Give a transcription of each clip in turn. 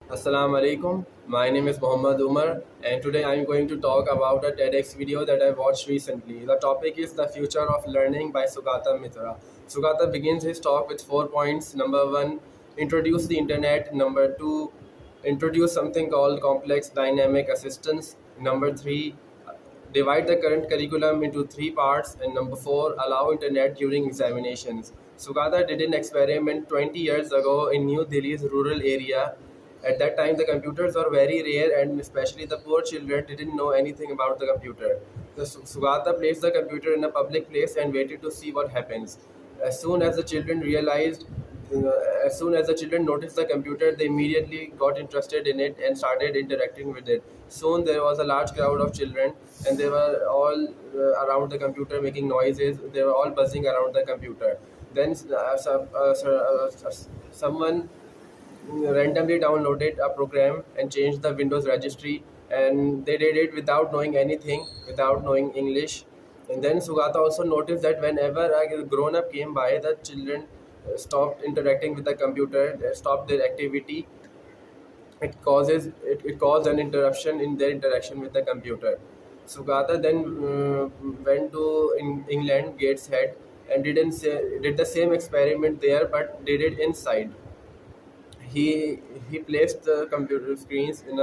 Assalamu alaikum. My name is Muhammad Umar, and today I'm going to talk about a TEDx video that I watched recently. The topic is the future of learning by SugataMitra. Sugata begins his talk with 4 points. Number one, introduce the internet. Number two, introduce something called complex dynamic assistance. Number three, divide the current curriculum into three parts. And number four, allow internet during examinations. Sugata did an experiment 20 years ago in New Delhi's rural area. At that time, the computers were very rare, and especially the poor children didn't know anything about the computer. So Sugata placed the computer in a public place and waited to see what happens. As soon as the children realized, uh, as soon as the children noticed the computer, they immediately got interested in it and started interacting with it. Soon there was a large crowd of children, and they were all around the computer making noises. They were all buzzing around the computer. Then someone randomly downloaded a program and changed the Windows registry, and they did it without knowing anything, without knowing English. And then Sugata also noticed that whenever a grown up came by, the children stopped interacting with the computer, they stopped their activity. It caused an interruption in their interaction with the computer. Sugata then went to England, Gateshead, and did the same experiment there, but did it inside. He placed the computer screens in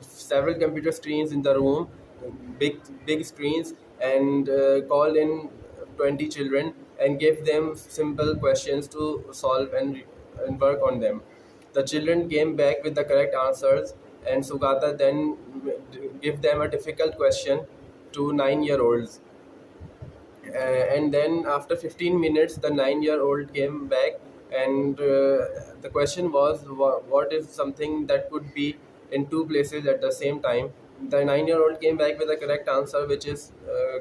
several computer screens in the room, big screens, and called in 20 children and gave them simple questions to solve and work on them. The children came back with the correct answers, and Sugata then gave them a difficult question to 9-year-olds. And then after 15 minutes, the 9-year-old came back, and the question was, what is something that could be in two places at the same time? The 9-year-old came back with the correct answer, which is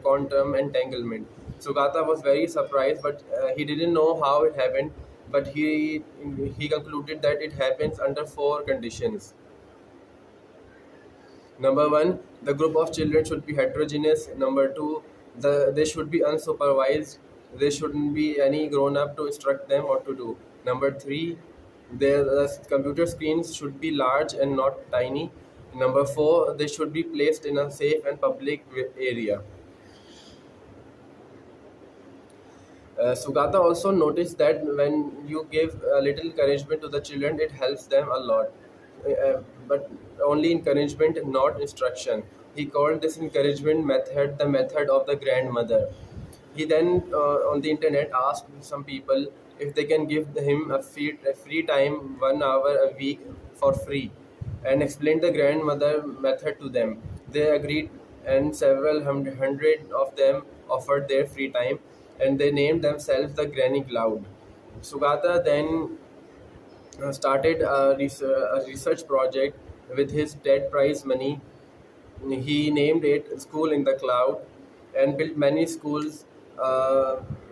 quantum entanglement. Sugata was very surprised, but he didn't know how it happened. But he concluded that it happens under four conditions. Number one, the group of children should be heterogeneous. Number two, they should be unsupervised. There shouldn't be any grown up to instruct them what to do. Number three, the computer screens should be large and not tiny. Number four, they should be placed in a safe and public area. Sugata also noticed that when you give a little encouragement to the children, it helps them a lot. But only encouragement, not instruction. He called this encouragement method the method of the grandmother. He then, on the internet, asked some people if they can give him a free time, 1 hour a week for free, and explained the grandmother method to them. They agreed, and several hundred of them offered their free time, and they named themselves the Granny Cloud. Sugata then started a research project with his TED prize money. He named it School in the Cloud and built many schools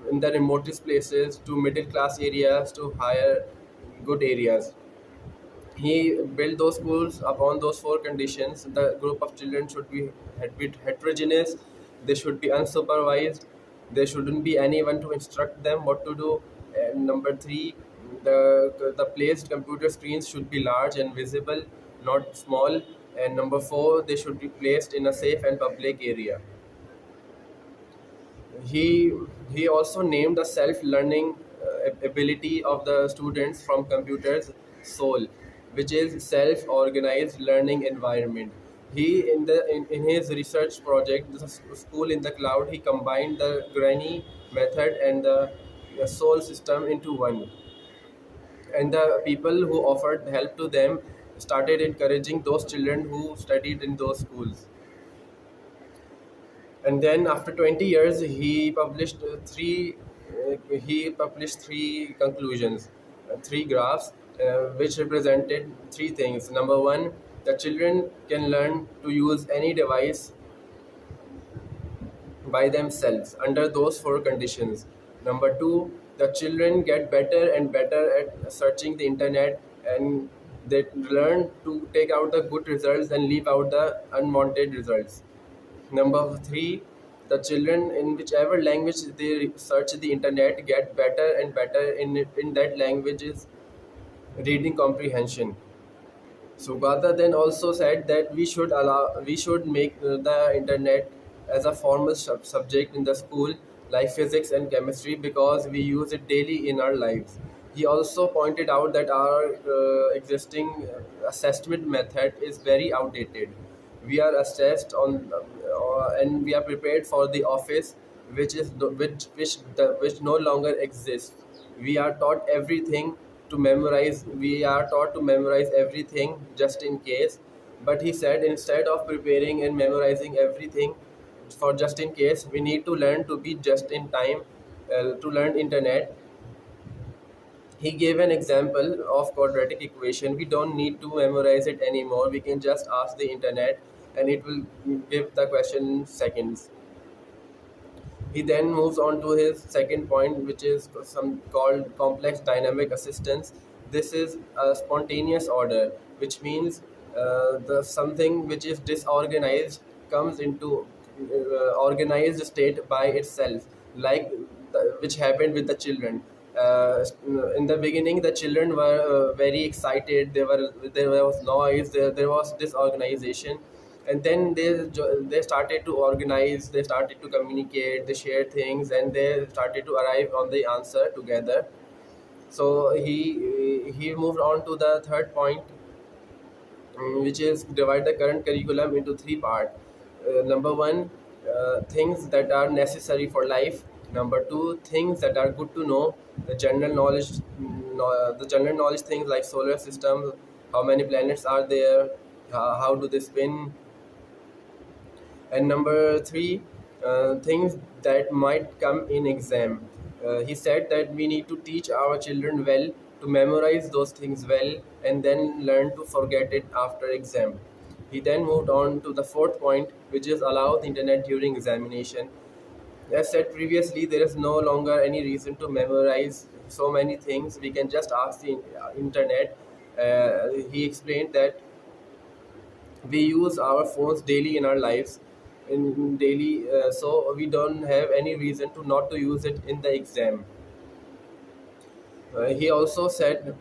in the remotest places to middle class areas to higher good areas. He built those schools upon those four conditions. The group of children should be heterogeneous, they should be unsupervised, there shouldn't be anyone to instruct them what to do. And number three, the placed computer screens should be large and visible, not small. And number four, they should be placed in a safe and public area. He he also named the self-learning ability of the students from computers soul, which is self-organized learning environment. He in his research project, the school in the cloud, he combined the granny method and the soul system into one. And the people who offered help to them started encouraging those children who studied in those schools. And then after 20 years, he published three conclusions, three graphs, which represented three things. Number one, the children can learn to use any device by themselves under those four conditions. Number two, the children get better and better at searching the internet, and they learn to take out the good results and leave out the unwanted results. Number three, the children in whichever language they search the internet get better and better in that language's reading comprehension. Sugata then also said that we should make the internet as a formal subject in the school like physics and chemistry because we use it daily in our lives. He also pointed out that our existing assessment method is very outdated. We are assessed on and we are prepared for the office which no longer exists. We are taught everything to memorize. We are taught to memorize everything just in case. But he said instead of preparing and memorizing everything for just in case, we need to learn to be just in time, to learn internet. He gave an example of quadratic equation. We don't need to memorize it anymore. We can just ask the internet and it will give the question in seconds. He then moves on to his second point, which is some called complex dynamic assistance. This is a spontaneous order, which means the something which is disorganized comes into organized state by itself, like which happened with the children. In the beginning, the children were very excited. There was noise. There was disorganization, and then they started to organize, they started to communicate, they shared things, and they started to arrive on the answer together. So he moved on to the third point, which is divide the current curriculum into three parts. Number one, things that are necessary for life. Number two, things that are good to know, the general knowledge, the general knowledge things like solar system, how many planets are there, how do they spin. And number three, things that might come in exam. He said that we need to teach our children well, to memorize those things well, and then learn to forget it after exam. He then moved on to the fourth point, which is allow the internet during examination. As said previously, there is no longer any reason to memorize so many things. We can just ask the internet. He explained that we use our phones daily in our lives, in daily, so we don't have any reason to not to use it in the exam. He also said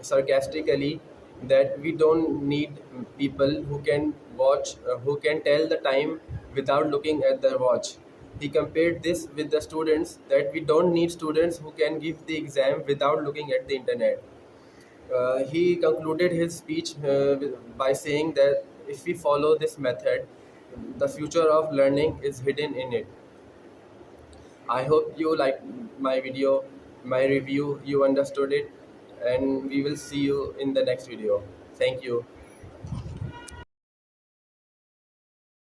sarcastically that we don't need people who can watch, who can tell the time without looking at their watch. He compared this with the students, that we don't need students who can give the exam without looking at the internet. He concluded his speech by saying that if we follow this method, the future of learning is hidden in it. I hope you liked my video, my review, you understood it, and we will see you in the next video. Thank you.